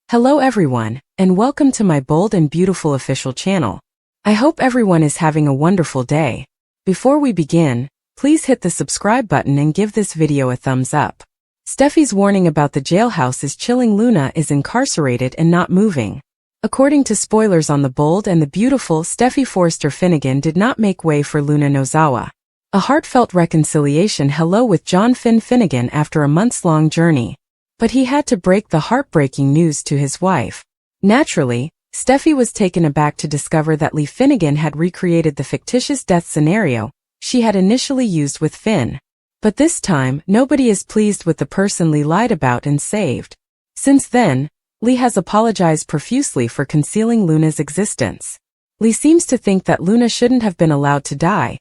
Hello everyone, and welcome to my bold and beautiful official channel. I hope everyone is having a wonderful day. Before we begin, please hit the subscribe button and give this video a thumbs up. Steffy's warning about the jailhouse is chilling. Luna is incarcerated and not moving. According to spoilers on the bold and the beautiful, Steffy Forrester Finnegan did not make way for Luna Nozawa. A heartfelt reconciliation hello with John Finn Finnegan after a months-long journey. But he had to break the heartbreaking news to his wife. Naturally, Steffy was taken aback to discover that Lee Finnegan had recreated the fictitious death scenario she had initially used with Finn. But this time, nobody is pleased with the person Lee lied about and saved. Since then, Lee has apologized profusely for concealing Luna's existence. Lee seems to think that Luna shouldn't have been allowed to die,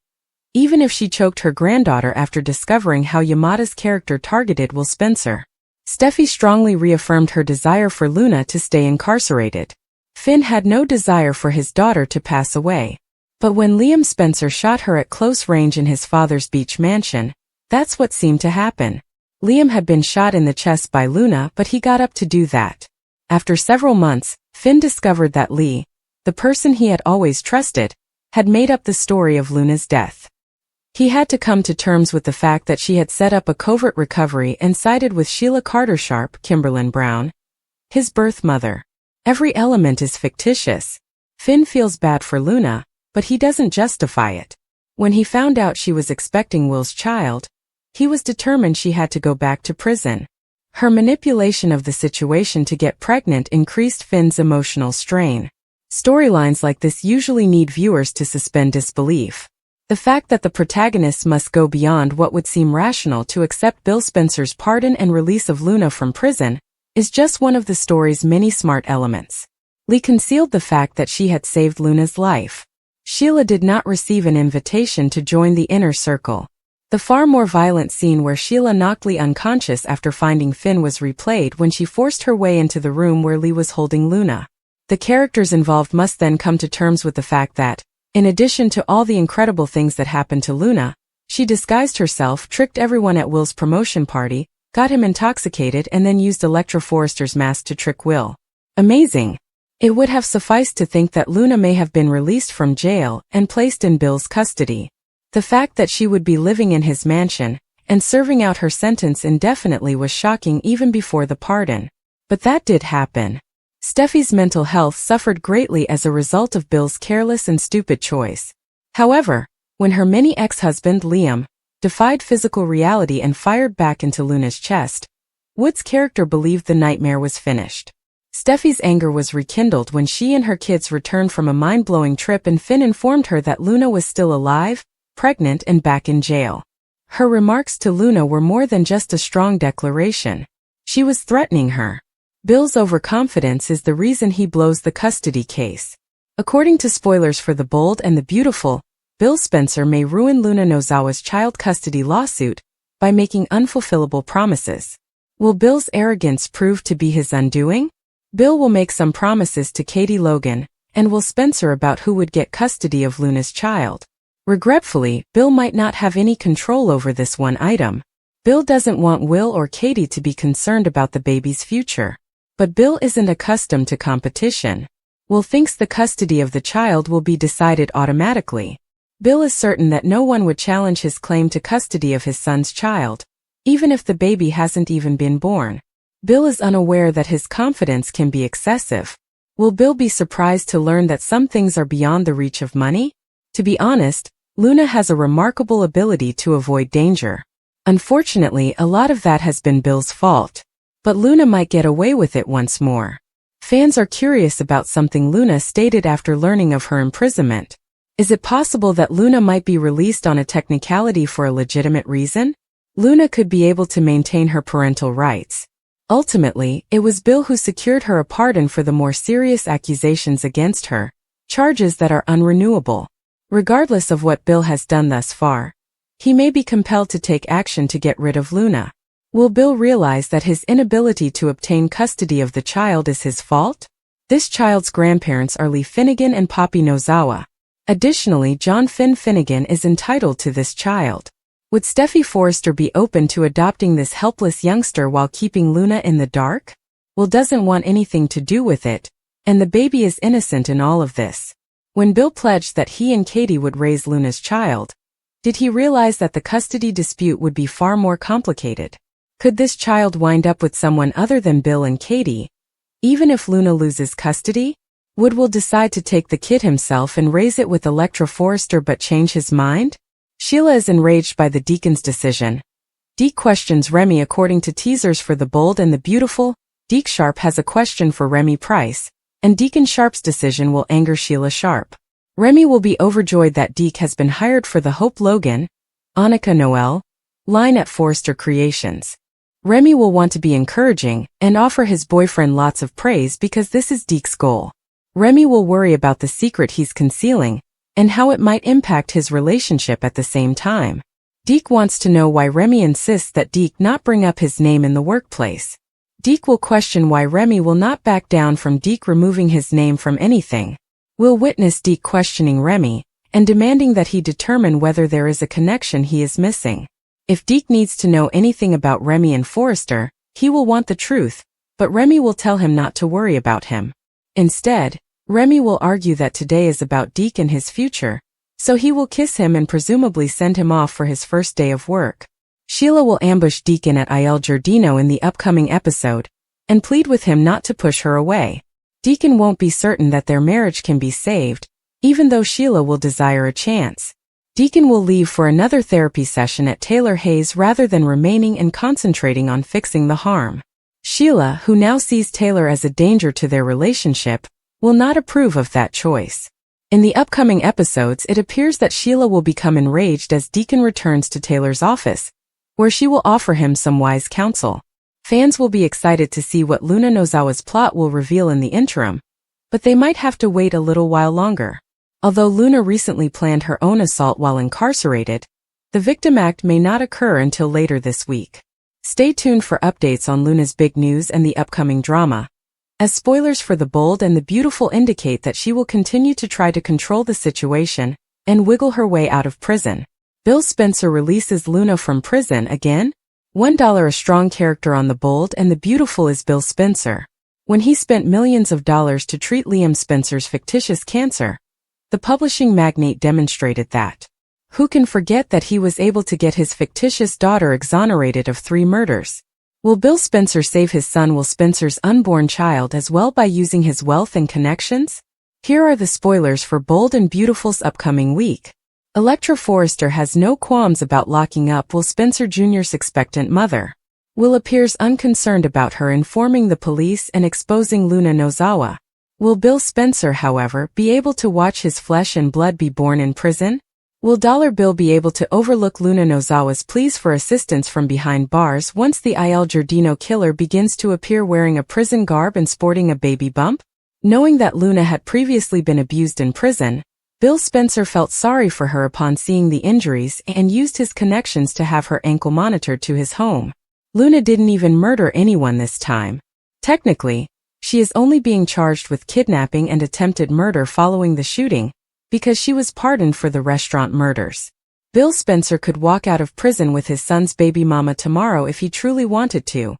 even if she choked her granddaughter after discovering how Yamada's character targeted Will Spencer. Steffy strongly reaffirmed her desire for Luna to stay incarcerated. Finn had no desire for his daughter to pass away. But when Liam Spencer shot her at close range in his father's beach mansion, that's what seemed to happen. Liam had been shot in the chest by Luna, but he got up to do that. After several months, Finn discovered that Lee, the person he had always trusted, had made up the story of Luna's death. He had to come to terms with the fact that she had set up a covert recovery and sided with Sheila Carter Sharp, Kimberlyn Brown, his birth mother. Every element is fictitious. Finn feels bad for Luna, but he doesn't justify it. When he found out she was expecting Will's child, he was determined she had to go back to prison. Her manipulation of the situation to get pregnant increased Finn's emotional strain. Storylines like this usually need viewers to suspend disbelief. The fact that the protagonists must go beyond what would seem rational to accept Bill Spencer's pardon and release of Luna from prison is just one of the story's many smart elements. Lee concealed the fact that she had saved Luna's life. Sheila did not receive an invitation to join the inner circle. The far more violent scene where Sheila knocked Lee unconscious after finding Finn was replayed when she forced her way into the room where Lee was holding Luna. The characters involved must then come to terms with the fact that, in addition to all the incredible things that happened to Luna, she disguised herself, tricked everyone at Will's promotion party, got him intoxicated and then used Elektra Forrester's mask to trick Will. Amazing. It would have sufficed to think that Luna may have been released from jail and placed in Bill's custody. The fact that she would be living in his mansion and serving out her sentence indefinitely was shocking even before the pardon. But that did happen. Steffy's mental health suffered greatly as a result of Bill's careless and stupid choice. However, when her mini ex-husband Liam defied physical reality and fired back into Luna's chest, Wood's character believed the nightmare was finished. Steffy's anger was rekindled when she and her kids returned from a mind-blowing trip and Finn informed her that Luna was still alive, pregnant and back in jail. Her remarks to Luna were more than just a strong declaration. She was threatening her. Bill's overconfidence is the reason he blows the custody case. According to spoilers for The Bold and the Beautiful, Bill Spencer may ruin Luna Nozawa's child custody lawsuit by making unfulfillable promises. Will Bill's arrogance prove to be his undoing? Bill will make some promises to Katie Logan and Will Spencer about who would get custody of Luna's child. Regretfully, Bill might not have any control over this one item. Bill doesn't want Will or Katie to be concerned about the baby's future. But Bill isn't accustomed to competition. Will thinks the custody of the child will be decided automatically. Bill is certain that no one would challenge his claim to custody of his son's child, even if the baby hasn't even been born. Bill is unaware that his confidence can be excessive. Will Bill be surprised to learn that some things are beyond the reach of money? To be honest, Luna has a remarkable ability to avoid danger. Unfortunately, a lot of that has been Bill's fault. But Luna might get away with it once more. Fans are curious about something Luna stated after learning of her imprisonment. Is it possible that Luna might be released on a technicality for a legitimate reason? Luna could be able to maintain her parental rights. Ultimately, it was Bill who secured her a pardon for the more serious accusations against her, charges that are unrenewable. Regardless of what Bill has done thus far, he may be compelled to take action to get rid of Luna. Will Bill realize that his inability to obtain custody of the child is his fault? This child's grandparents are Lee Finnegan and Poppy Nozawa. Additionally, John Finn Finnegan is entitled to this child. Would Steffy Forrester be open to adopting this helpless youngster while keeping Luna in the dark? Will doesn't want anything to do with it, and the baby is innocent in all of this. When Bill pledged that he and Katie would raise Luna's child, did he realize that the custody dispute would be far more complicated? Could this child wind up with someone other than Bill and Katie, even if Luna loses custody? Would Will decide to take the kid himself and raise it with Electra Forrester but change his mind? Sheila is enraged by the Deacon's decision. Deke questions Remy according to teasers for The Bold and the Beautiful. Deke Sharp has a question for Remy Price, and Deacon Sharp's decision will anger Sheila Sharp. Remy will be overjoyed that Deke has been hired for the Hope Logan, Annika Noel line at Forrester Creations. Remy will want to be encouraging and offer his boyfriend lots of praise because this is Deke's goal. Remy will worry about the secret he's concealing and how it might impact his relationship at the same time. Deke wants to know why Remy insists that Deke not bring up his name in the workplace. Deke will question why Remy will not back down from Deke removing his name from anything. We'll witness Deke questioning Remy and demanding that he determine whether there is a connection he is missing. If Deke needs to know anything about Remy and Forrester, he will want the truth, but Remy will tell him not to worry about him. Instead, Remy will argue that today is about Deke and his future, so he will kiss him and presumably send him off for his first day of work. Sheila will ambush Deacon at Il Giardino in the upcoming episode and plead with him not to push her away. Deacon won't be certain that their marriage can be saved, even though Sheila will desire a chance. Deacon will leave for another therapy session at Taylor Hayes rather than remaining and concentrating on fixing the harm. Sheila, who now sees Taylor as a danger to their relationship, will not approve of that choice. In the upcoming episodes, it appears that Sheila will become enraged as Deacon returns to Taylor's office, where she will offer him some wise counsel. Fans will be excited to see what Luna Nozawa's plot will reveal in the interim, but they might have to wait a little while longer. Although Luna recently planned her own assault while incarcerated, the victim act may not occur until later this week. Stay tuned for updates on Luna's big news and the upcoming drama, as spoilers for The Bold and the Beautiful indicate that she will continue to try to control the situation and wiggle her way out of prison. Bill Spencer releases Luna from prison again? $1 a strong character on The Bold and the Beautiful is Bill Spencer. When he spent millions of dollars to treat Liam Spencer's fictitious cancer, the publishing magnate demonstrated that. Who can forget that he was able to get his fictitious daughter exonerated of 3 murders? Will Bill Spencer save his son Will Spencer's unborn child as well by using his wealth and connections? Here are the spoilers for Bold and Beautiful's upcoming week. Electra Forrester has no qualms about locking up Will Spencer Jr.'s expectant mother. Will appears unconcerned about her informing the police and exposing Luna Nozawa. Will Bill Spencer, however, be able to watch his flesh and blood be born in prison? Will Dollar Bill be able to overlook Luna Nozawa's pleas for assistance from behind bars once the Il Giardino killer begins to appear wearing a prison garb and sporting a baby bump? Knowing that Luna had previously been abused in prison, Bill Spencer felt sorry for her upon seeing the injuries and used his connections to have her ankle monitored to his home. Luna didn't even murder anyone this time. Technically, she is only being charged with kidnapping and attempted murder following the shooting, because she was pardoned for the restaurant murders. Bill Spencer could walk out of prison with his son's baby mama tomorrow if he truly wanted to,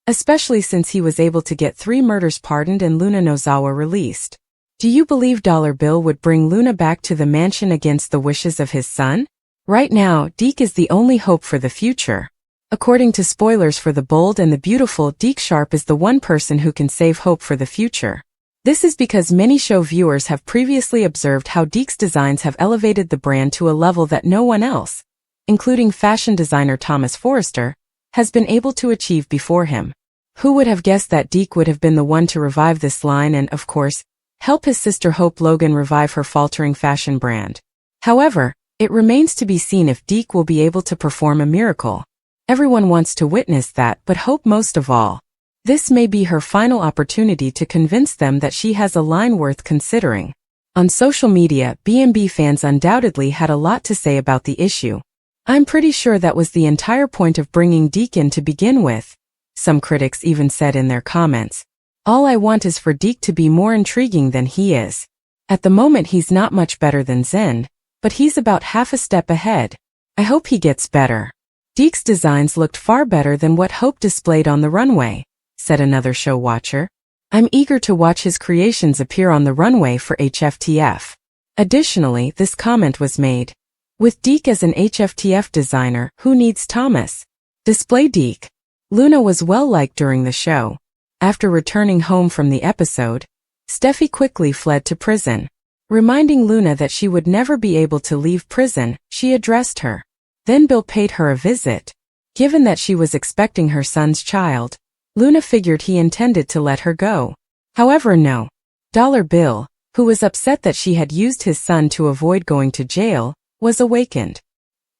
especially since he was able to get 3 murders pardoned and Luna Nozawa released. Do you believe Dollar Bill would bring Luna back to the mansion against the wishes of his son? Right now, Deke is the only hope for the future. According to spoilers for The Bold and the Beautiful, Deke Sharp is the one person who can save hope for the future. This is because many show viewers have previously observed how Deke's designs have elevated the brand to a level that no one else, including fashion designer Thomas Forrester, has been able to achieve before him. Who would have guessed that Deke would have been the one to revive this line and, of course, help his sister Hope Logan revive her faltering fashion brand? However, it remains to be seen if Deke will be able to perform a miracle. Everyone wants to witness that, but Hope most of all. This may be her final opportunity to convince them that she has a line worth considering. On social media, B&B fans undoubtedly had a lot to say about the issue. I'm pretty sure that was the entire point of bringing Deke in to begin with. Some critics even said in their comments, "All I want is for Deke to be more intriguing than he is. At the moment he's not much better than Zen, but he's about half a step ahead. I hope he gets better." Deke's designs looked far better than what Hope displayed on the runway. said another show watcher. I'm eager to watch his creations appear on the runway for HFTF. Additionally, this comment was made. With Deke as an HFTF designer, who needs Thomas? Display Deke. Luna was well liked during the show. After returning home from the episode, Steffy quickly fled to prison. Reminding Luna that she would never be able to leave prison, she addressed her. Then Bill paid her a visit. Given that she was expecting her son's child, Luna figured he intended to let her go. However, no. Bill, who was upset that she had used his son to avoid going to jail, was awakened.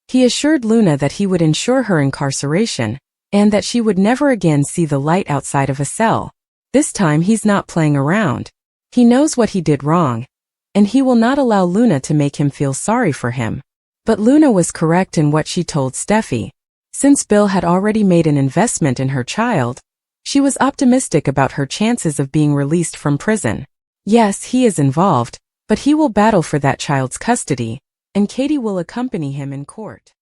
He assured Luna that he would ensure her incarceration, and that she would never again see the light outside of a cell. This time he's not playing around. He knows what he did wrong, and he will not allow Luna to make him feel sorry for him. But Luna was correct in what she told Steffy. Since Bill had already made an investment in her child, she was optimistic about her chances of being released from prison. Yes, he is involved, but he will battle for that child's custody, and Katie will accompany him in court.